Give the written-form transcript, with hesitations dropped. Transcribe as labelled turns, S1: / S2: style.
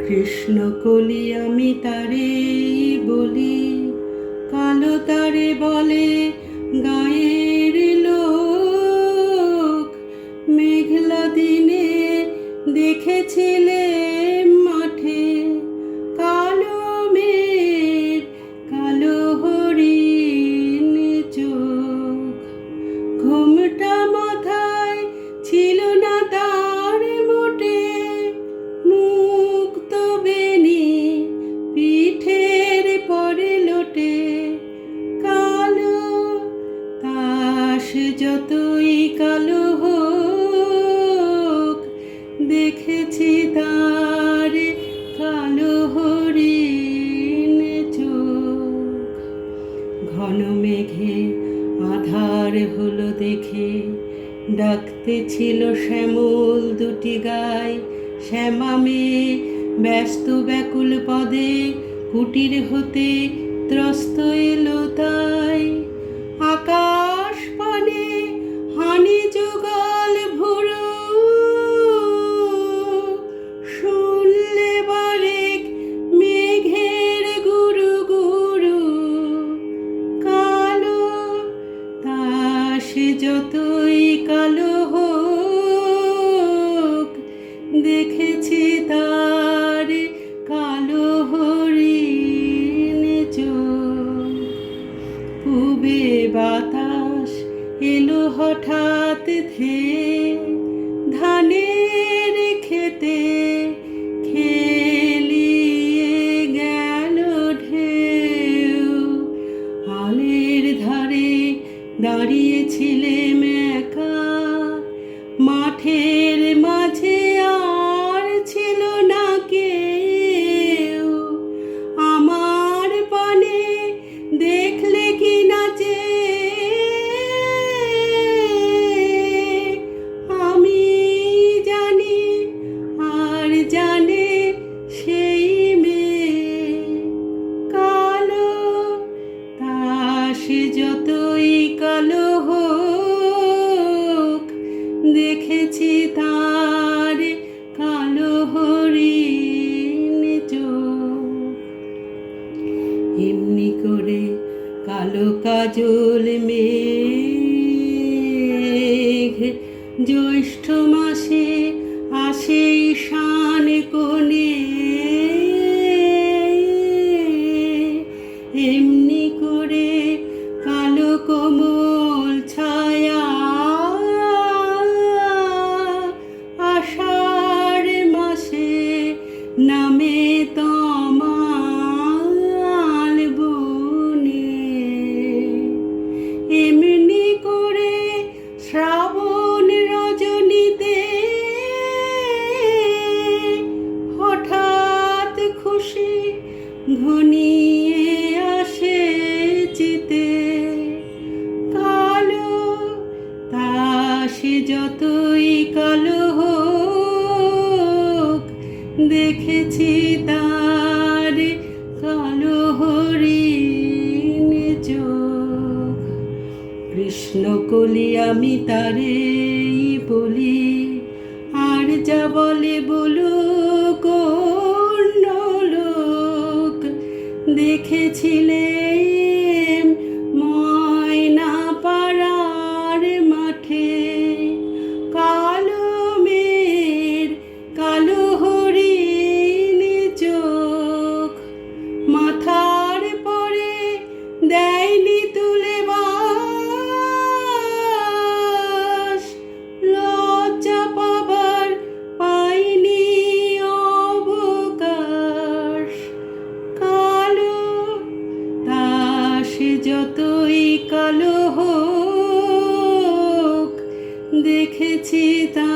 S1: কৃষ্ণ কলি আমি তারে বলি, কালো তারে বলে গায়ের লোক। মেঘলা দিনে দেখেছিলে মাঠে কালো মেঘ, কালো হরিণ চোখ। ঘুমটা মাথায় ছিল না তার মোটে, মুক্ত বেনি পিঠের পরে লোটে। কালো তাস যতই কালো হোক, দেখেছি তার কালো হরিণ চোখ। ঘন মেঘে আধার হলো দেখে, ডাকতে ছিল শ্যামল দুটি গায়। শ্যামা মেয়ে ব্যস্ত ব্যাকুল পদে, কুটির হতে ত্রস্ত এলো তাই। আকাশ পানে হানি যুগল ভুরু, শুনলে বারেক মেঘের গুরু গুরু। কালো তাস যতই কালো হোক, দেখেছি তার কালো হরিণ চোখ। পূবে বাতাস এলো হঠাৎ ধেয়ে, ধানের খেতে খেলিয়ে গেল ঢেউ। আলের ধারে দাঁড়িয়েছিলেম একা, মাঠের মাঝে আর ছিল না কেউ। আমার পানে দেখলে কি নাচে, আমি জানি আর জানে সেই মেয়ে। কালো তাস যতই কালো হোক, দেখেছি তার কালো হরিণ চোখ। এমনি করে কালো কাজল মেঘ, জ্যৈষ্ঠ মাসে আসে ঈশান কোণে। এমনি করে কালো কোমল ছায়া, আষাঢ় মাসে নামে তমাল বনে। এমনি করে শ্রাবণ রজনীতে হঠাৎ খুশি ঘনিয়ে আসে চিতে। কালো তাস যতই কালো হোক, দেখেছি তার কালো হরিণ চোখ। কৃষ্ণ কলি আমি তারে বলি, আর যা বলে বলুক অন্য লোক। দেখেছিলেম ময়না পাড়ার মাঠে কালো মেঘ, কালো হরিণ চোখ। মাথার পরে দেয়নি তুলে বাস, লজ্জা পাবার পাইনি অবকাশ। কালো তাস যতই কালো হোক, দেখেছি তা